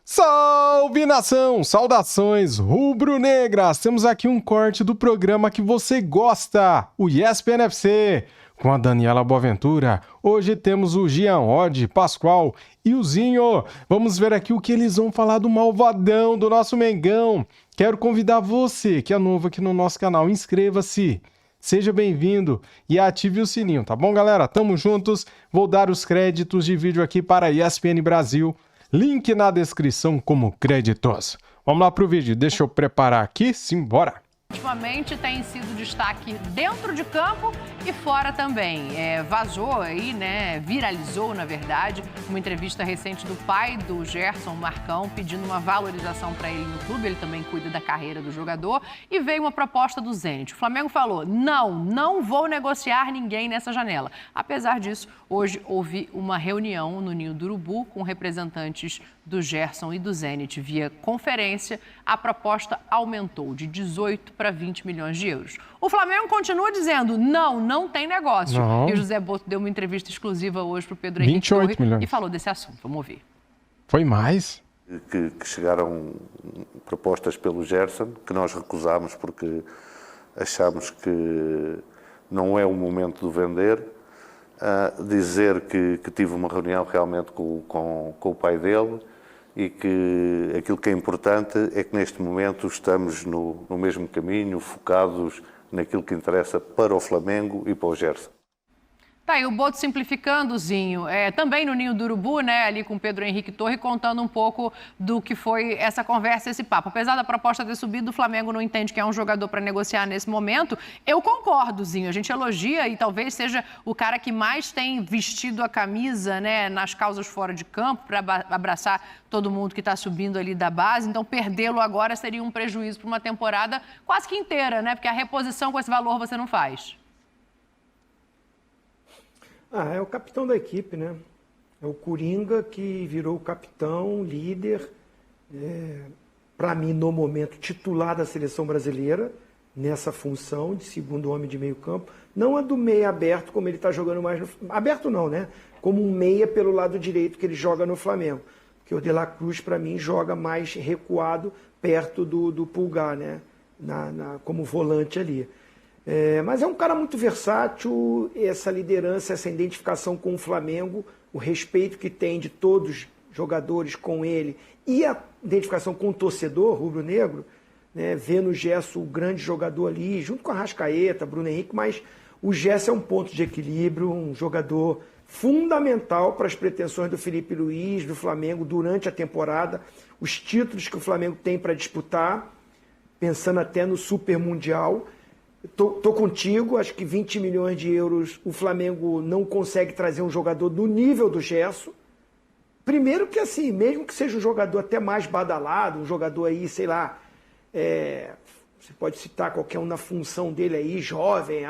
Salve nação! Saudações rubro-negras! Temos aqui um corte do programa que você gosta, o ESPN FC, com a Daniela Boaventura. Hoje temos o Jean Oddi, Pascoal e o Zinho. Vamos ver aqui o que eles vão falar do malvadão, do nosso Mengão. Quero convidar você que é novo aqui no nosso canal, inscreva-se. Seja bem-vindo e ative o sininho, tá bom, galera? Tamo juntos. Vou dar os créditos de vídeo aqui para a ESPN Brasil. Link na descrição como créditos. Vamos lá pro vídeo, deixa eu preparar aqui, simbora! Ultimamente tem sido destaque dentro de campo e fora também. Vazou aí, né? Viralizou, na verdade, uma entrevista recente do pai do Gerson, Marcão, pedindo uma valorização para ele no clube. Ele também cuida da carreira do jogador. E veio uma proposta do Zenit. O Flamengo falou: não vou negociar ninguém nessa janela. Apesar disso, hoje houve uma reunião no Ninho do Urubu com representantes do Gerson e do Zenit via conferência. A proposta aumentou de 18 para 20 milhões de euros. O Flamengo continua dizendo, não tem negócio. Não. E o José Boto deu uma entrevista exclusiva hoje para o Pedro Henrique Torre e falou desse assunto. Vamos ouvir. Foi mais? Que chegaram propostas pelo Gerson, que nós recusámos porque achamos que não é o momento de vender. Dizer que tive uma reunião realmente com o pai dele, e que aquilo que é importante é que neste momento estamos no mesmo caminho, focados naquilo que interessa para o Flamengo e para o Gerson. Tá aí o Boto simplificando, Zinho, também no Ninho do Urubu, né, ali com o Pedro Henrique Torre, contando um pouco do que foi essa conversa, esse papo. Apesar da proposta ter subido, o Flamengo não entende que é um jogador para negociar nesse momento. Eu concordo, Zinho, a gente elogia e talvez seja o cara que mais tem vestido a camisa, né, nas causas fora de campo, para abraçar todo mundo que está subindo ali da base. Então, perdê-lo agora seria um prejuízo para uma temporada quase que inteira, né, porque a reposição com esse valor você não faz. É o capitão da equipe, né? É o Coringa que virou o capitão, líder, para mim, no momento, titular da seleção brasileira, nessa função de segundo homem de meio campo. Não a do meia aberto, como ele está jogando mais no... Aberto não, né? Como um meia pelo lado direito que ele joga no Flamengo. Porque o De La Cruz, para mim, joga mais recuado perto do Pulgar, né? Como volante ali. Mas é um cara muito versátil, essa liderança, essa identificação com o Flamengo, o respeito que tem de todos os jogadores com ele e a identificação com o torcedor rubro-negro, né, vendo o Gerson, o grande jogador ali, junto com a Arrascaeta, Bruno Henrique, mas o Gerson é um ponto de equilíbrio, um jogador fundamental para as pretensões do Felipe Luiz, do Flamengo, durante a temporada, os títulos que o Flamengo tem para disputar, pensando até no Super Mundial. Tô contigo, acho que 20 milhões de euros o Flamengo não consegue trazer um jogador do nível do Gerson. Primeiro que assim, mesmo que seja um jogador até mais badalado, um jogador aí, sei lá, você pode citar qualquer um na função dele aí, jovem,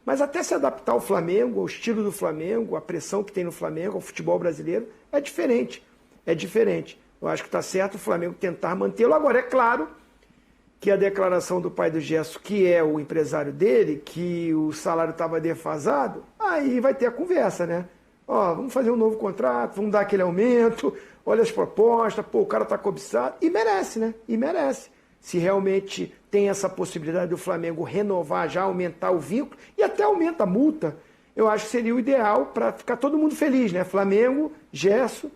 mas até se adaptar ao Flamengo, ao estilo do Flamengo, à pressão que tem no Flamengo, ao futebol brasileiro, é diferente. Eu acho que está certo o Flamengo tentar mantê-lo. Agora, é claro que a declaração do pai do Gerson, que é o empresário dele, que o salário estava defasado, aí vai ter a conversa, né? Vamos fazer um novo contrato, vamos dar aquele aumento, olha as propostas, o cara está cobiçado, e merece, né? E merece. Se realmente tem essa possibilidade do Flamengo renovar já, aumentar o vínculo, e até aumenta a multa, eu acho que seria o ideal para ficar todo mundo feliz, né? Flamengo, Gerson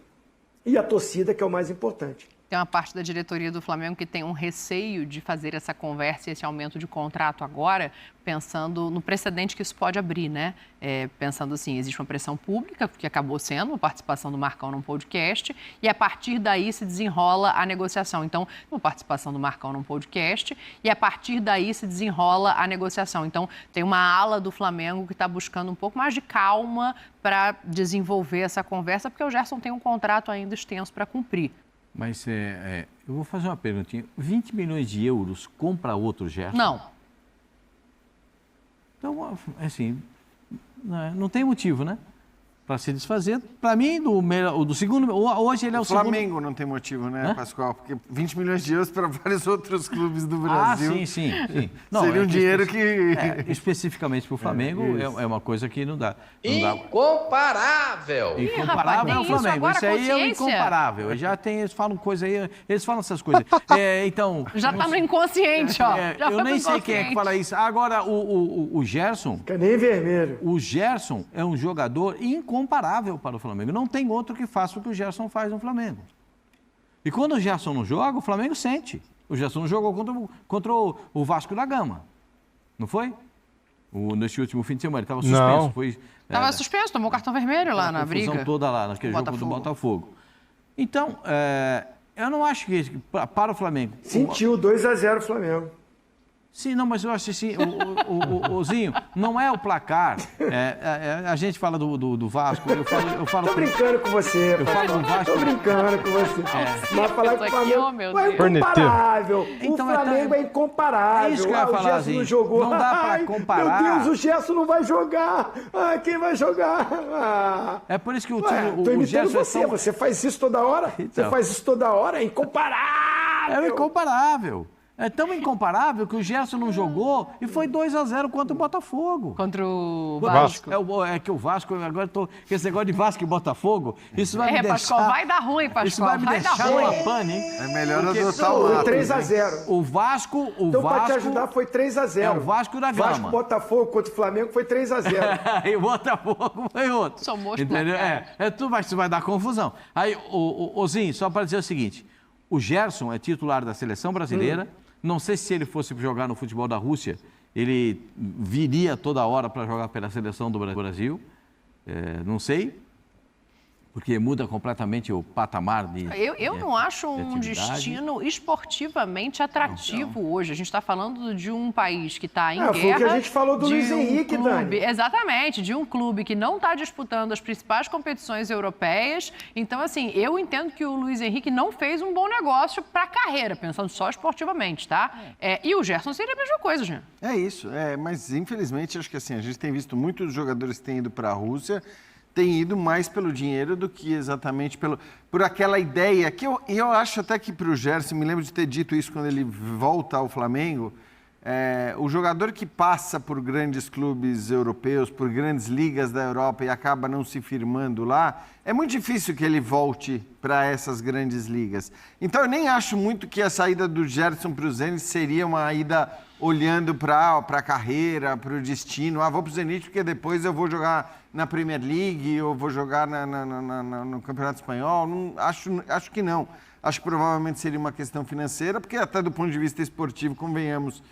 e a torcida, que é o mais importante. Tem uma parte da diretoria do Flamengo que tem um receio de fazer essa conversa e esse aumento de contrato agora, pensando no precedente que isso pode abrir, né? Pensando assim, existe uma pressão pública, que acabou sendo a participação do Marcão num podcast, e a partir daí se desenrola a negociação. Então, uma participação do Marcão num podcast, e a partir daí se desenrola a negociação. Então, tem uma ala do Flamengo que está buscando um pouco mais de calma para desenvolver essa conversa, porque o Gerson tem um contrato ainda extenso para cumprir. Mas eu vou fazer uma perguntinha. 20 milhões de euros compra outro Gerson? Não. Então, assim, não tem motivo, né? para se desfazer. Para mim, do segundo, hoje ele é o segundo. O Flamengo não tem motivo, né, Pascoal? Porque 20 milhões de euros para vários outros clubes do Brasil. Sim. Não, seria um dinheiro que... especificamente para o Flamengo, é uma coisa que não dá. Incomparável! Incomparável é o Flamengo. Isso aí é o incomparável. Eles falam coisa aí, eles falam essas coisas. Então... Já tá no inconsciente, ó. Eu nem sei quem é que fala isso. Agora, o Gerson... Fica nem vermelho. O Gerson é um jogador incomparável para o Flamengo. Não tem outro que faça o que o Gerson faz no Flamengo. E quando o Gerson não joga, o Flamengo sente. O Gerson não jogou contra o Vasco da Gama. Não foi? Nesse último fim de semana. Ele estava suspenso. Estava suspenso, tomou cartão vermelho lá na briga. Toda lá, naquele jogo do Botafogo. Então, eu não acho que para o Flamengo... Sentiu 2-0 o Flamengo. Sim, não, mas eu acho assim, Zinho, não é o placar. A gente fala do Vasco, eu falo... Tô brincando com você, eu falo do Vasco. Tô brincando com você. Mas falar que o Flamengo é incomparável. Então, o Flamengo é incomparável. É isso que eu ia falar, o Gerson não jogou. Não dá pra comparar. Meu Deus, o Gerson não vai jogar. Quem vai jogar? É por isso que o tô imitando Gerson você. Você faz isso toda hora? Então. Você faz isso toda hora? É incomparável. É incomparável. É tão incomparável que o Gerson não jogou e foi 2-0 contra o Botafogo. Contra o Vasco. É que o Vasco, agora com esse negócio de Vasco e Botafogo, isso vai me deixar... Pascoal, vai dar ruim, Pascoal. Isso vai me deixar numa pane, hein? É melhor adotar o Foi lápis. 3-0. O Vasco... Então, para te ajudar, foi 3-0. É o Vasco da Gama. Vasco Botafogo contra o Flamengo foi 3-0. E o Botafogo foi outro. Somos entendeu? Isso vai dar confusão. Aí, Zinho, só para dizer o seguinte, o Gerson é titular da seleção brasileira. Não sei se ele fosse jogar no futebol da Rússia, ele viria toda hora para jogar pela seleção do Brasil. Não sei, porque muda completamente o patamar de... Eu não acho um destino esportivamente atrativo hoje. A gente está falando de um país que está em guerra. Foi o que a gente falou do Luiz Henrique, Dani. Exatamente, de um clube que não está disputando as principais competições europeias. Então, assim, eu entendo que o Luiz Henrique não fez um bom negócio para a carreira, pensando só esportivamente, tá? E o Gerson seria a mesma coisa, gente. É isso, mas infelizmente acho que assim, a gente tem visto muitos jogadores que têm ido para a Rússia, tem ido mais pelo dinheiro do que exatamente por aquela ideia que eu acho até que para o Gerson, me lembro de ter dito isso quando ele volta ao Flamengo, o jogador que passa por grandes clubes europeus, por grandes ligas da Europa e acaba não se firmando lá, é muito difícil que ele volte para essas grandes ligas. Então eu nem acho muito que a saída do Gerson para o Zenit seria uma ida olhando para a carreira, para o destino. Vou para o Zenit porque depois eu vou jogar na Premier League ou vou jogar no Campeonato Espanhol. Não, acho que não. Acho que provavelmente seria uma questão financeira, porque até do ponto de vista esportivo, convenhamos,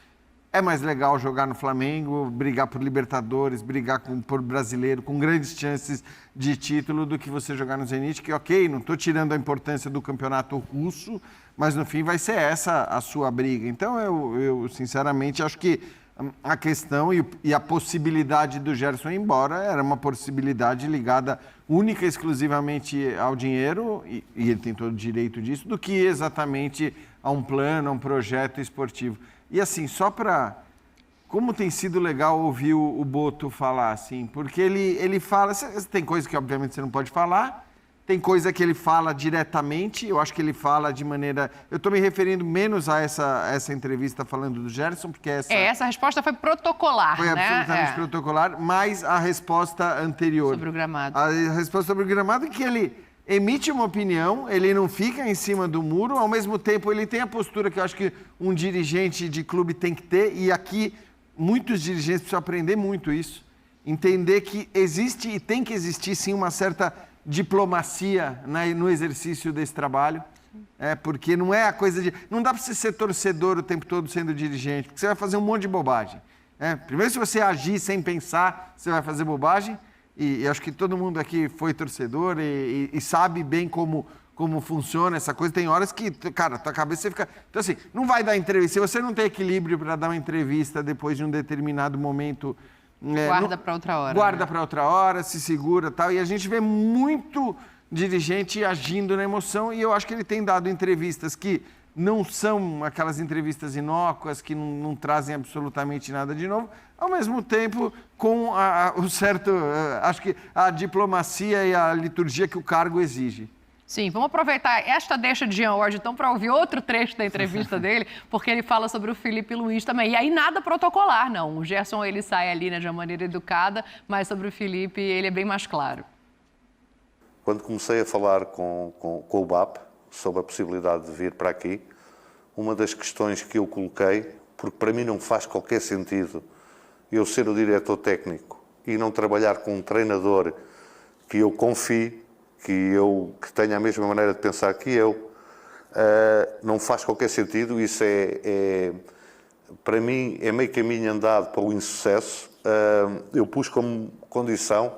é mais legal jogar no Flamengo, brigar por Libertadores, brigar por brasileiro, com grandes chances de título, do que você jogar no Zenit, que ok, não estou tirando a importância do campeonato russo, mas no fim vai ser essa a sua briga. Então eu sinceramente acho que a questão e a possibilidade do Gerson ir embora era uma possibilidade ligada única e exclusivamente ao dinheiro, e ele tem todo o direito disso, do que exatamente a um plano, a um projeto esportivo. E assim, só para... Como tem sido legal ouvir o Boto falar, assim, porque ele fala... Tem coisa que, obviamente, você não pode falar, tem coisa que ele fala diretamente, eu acho que ele fala de maneira... Eu estou me referindo menos a essa entrevista falando do Gerson, porque essa resposta foi protocolar, foi absolutamente protocolar, mas a resposta anterior... Sobre o gramado. A resposta sobre o gramado é que ele emite uma opinião, ele não fica em cima do muro, ao mesmo tempo ele tem a postura que eu acho que um dirigente de clube tem que ter, e aqui muitos dirigentes precisam aprender muito isso, entender que existe e tem que existir sim uma certa diplomacia no exercício desse trabalho, porque não é a coisa de... Não dá para você ser torcedor o tempo todo sendo dirigente, porque você vai fazer um monte de bobagem. Primeiro, se você agir sem pensar, você vai fazer bobagem, e acho que todo mundo aqui foi torcedor e sabe bem como funciona essa coisa. Tem horas que, cara, tua cabeça você fica... Então, assim, não vai dar entrevista. Se você não tem equilíbrio para dar uma entrevista depois de um determinado momento... Guarda para outra hora. Guarda para outra hora, se segura e tal. E a gente vê muito dirigente agindo na emoção, e eu acho que ele tem dado entrevistas que não são aquelas entrevistas inócuas, que não trazem absolutamente nada de novo, ao mesmo tempo com o certo, acho que a diplomacia e a liturgia que o cargo exige. Sim, vamos aproveitar esta deixa de Jean hoje, então, para ouvir outro trecho da entrevista dele, porque ele fala sobre o Felipe Luiz também. E aí nada protocolar, não. O Gerson, ele sai ali, né, de uma maneira educada, mas sobre o Felipe, ele é bem mais claro. Quando comecei a falar com o BAP sobre a possibilidade de vir para aqui, uma das questões que eu coloquei, porque para mim não faz qualquer sentido eu ser o diretor técnico e não trabalhar com um treinador que eu confie, que tenha a mesma maneira de pensar que eu, não faz qualquer sentido. Isso para mim, é meio caminho andado para o insucesso. Eu pus como condição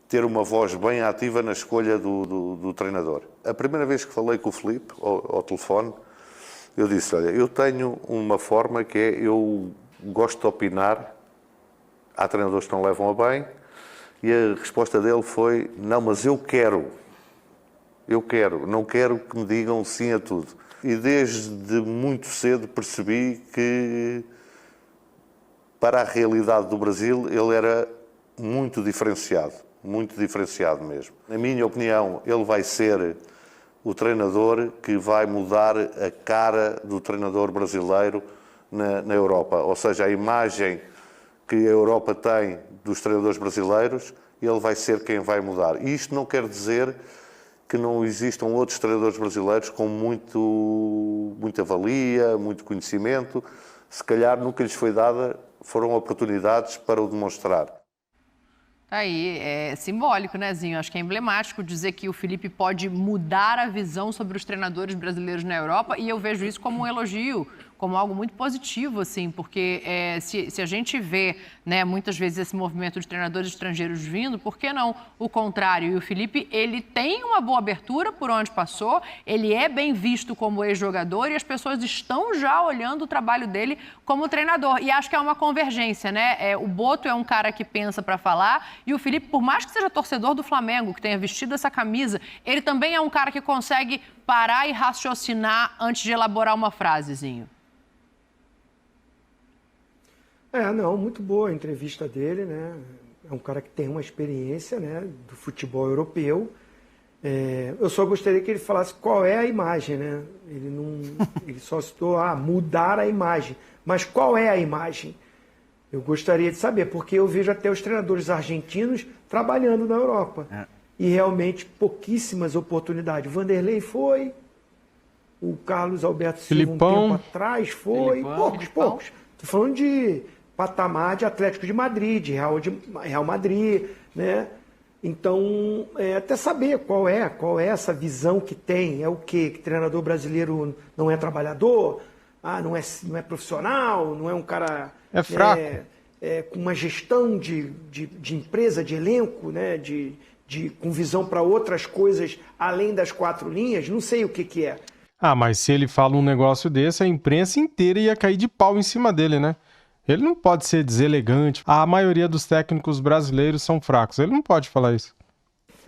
ter uma voz bem ativa na escolha do treinador. A primeira vez que falei com o Filipe, ao telefone, eu disse, olha, eu tenho uma forma que é, eu gosto de opinar, há treinadores que não levam a bem, e a resposta dele foi, não, mas eu quero, não quero que me digam sim a tudo. E desde muito cedo percebi que, para a realidade do Brasil, ele era muito diferenciado mesmo. Na minha opinião, ele vai ser o treinador que vai mudar a cara do treinador brasileiro na Europa. Ou seja, a imagem que a Europa tem dos treinadores brasileiros, ele vai ser quem vai mudar. E isto não quer dizer que não existam outros treinadores brasileiros com muita valia, muito conhecimento. Se calhar nunca lhes foi dada, foram oportunidades para o demonstrar. Tá aí, é simbólico, né, Zinho? Acho que é emblemático dizer que o Felipe pode mudar a visão sobre os treinadores brasileiros na Europa, e eu vejo isso como um elogio, como algo muito positivo, assim, porque se a gente vê, né, muitas vezes esse movimento de treinadores estrangeiros vindo, por que não o contrário? E o Felipe, ele tem uma boa abertura por onde passou, ele é bem visto como ex-jogador e as pessoas estão já olhando o trabalho dele como treinador. E acho que é uma convergência, né? O Boto é um cara que pensa para falar e o Felipe, por mais que seja torcedor do Flamengo, que tenha vestido essa camisa, ele também é um cara que consegue parar e raciocinar antes de elaborar uma frasezinho. Não, muito boa a entrevista dele, né? É um cara que tem uma experiência, né, do futebol europeu. Eu só gostaria que ele falasse qual é a imagem, né? Ele só citou, mudar a imagem. Mas qual é a imagem? Eu gostaria de saber, porque eu vejo até os treinadores argentinos trabalhando na Europa. E realmente pouquíssimas oportunidades. O Vanderlei foi, o Carlos Alberto Silva um tempo atrás foi, poucos. Estou falando de patamar de Atlético de Madrid, de Real Madrid, né? Então, até saber qual é essa visão que tem, é o quê? Que treinador brasileiro não é trabalhador, não é profissional, não é um cara... É fraco. Com uma gestão de empresa, de elenco, né? Com visão para outras coisas além das quatro linhas, não sei o que é. Mas se ele fala um negócio desse, a imprensa inteira ia cair de pau em cima dele, né? Ele não pode ser deselegante. A maioria dos técnicos brasileiros são fracos. Ele não pode falar isso.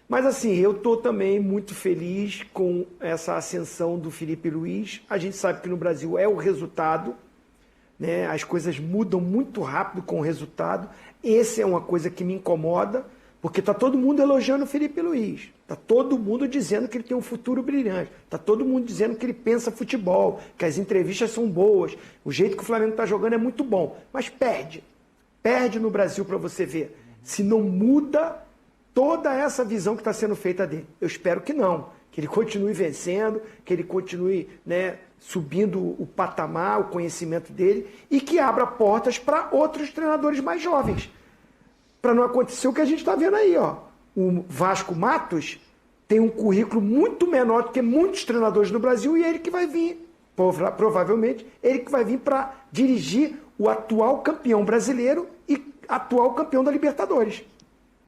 Mas assim, eu estou também muito feliz com essa ascensão do Felipe Luiz. A gente sabe que no Brasil é o resultado, né? As coisas mudam muito rápido com o resultado. Essa é uma coisa que me incomoda, porque está todo mundo elogiando o Felipe Luiz. Está todo mundo dizendo que ele tem um futuro brilhante. Está todo mundo dizendo que ele pensa futebol, que as entrevistas são boas. O jeito que o Flamengo está jogando é muito bom. Mas perde. Perde no Brasil para você ver. Se não muda toda essa visão que está sendo feita dele. Eu espero que não. Que ele continue vencendo, que ele continue, né, subindo o patamar, o conhecimento dele e que abra portas para outros treinadores mais jovens. Para não acontecer o que a gente está vendo aí, ó. O Vasco Matos tem um currículo muito menor do que muitos treinadores no Brasil e ele que vai vir, provavelmente, ele que vai vir para dirigir o atual campeão brasileiro e atual campeão da Libertadores.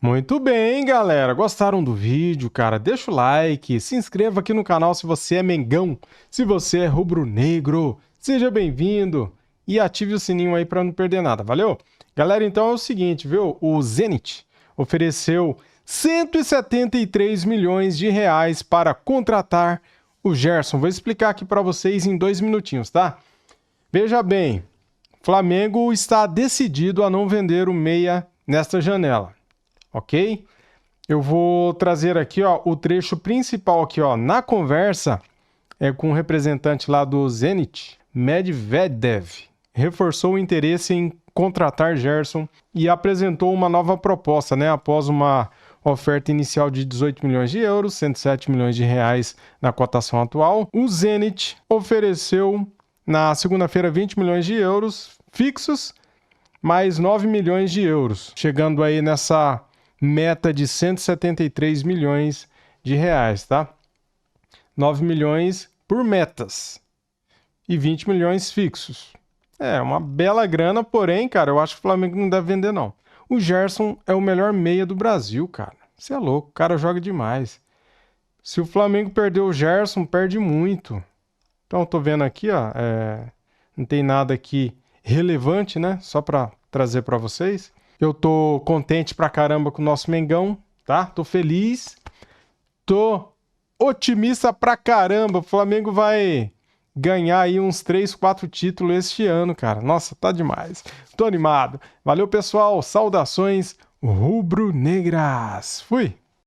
Muito bem, galera. Gostaram do vídeo, cara? Deixa o like, se inscreva aqui no canal se você é Mengão, se você é rubro-negro, seja bem-vindo e ative o sininho aí para não perder nada, valeu? Galera, então é o seguinte, viu? O Zenit ofereceu 173 milhões de reais para contratar o Gerson. Vou explicar aqui para vocês em 2 minutinhos, tá? Veja bem, Flamengo está decidido a não vender o meia nesta janela, ok? Eu vou trazer aqui, ó, o trecho principal aqui, ó, na conversa com o representante lá do Zenit, Medvedev, reforçou o interesse em contratar Gerson e apresentou uma nova proposta, né? Após uma oferta inicial de 18 milhões de euros, 107 milhões de reais na cotação atual, o Zenit ofereceu na segunda-feira 20 milhões de euros fixos, mais 9 milhões de euros, chegando aí nessa meta de 173 milhões de reais, tá? 9 milhões por metas e 20 milhões fixos. É uma bela grana, porém, cara, eu acho que o Flamengo não deve vender, não. O Gerson é o melhor meia do Brasil, cara. Você é louco, o cara joga demais. Se o Flamengo perder o Gerson, perde muito. Então, tô vendo aqui, ó, não tem nada aqui relevante, né? Só pra trazer pra vocês. Eu tô contente pra caramba com o nosso Mengão, tá? Tô feliz. Tô otimista pra caramba. O Flamengo vai ganhar aí uns 3, 4 títulos este ano, cara. Nossa, tá demais. Tô animado. Valeu, pessoal. Saudações rubro-negras. Fui!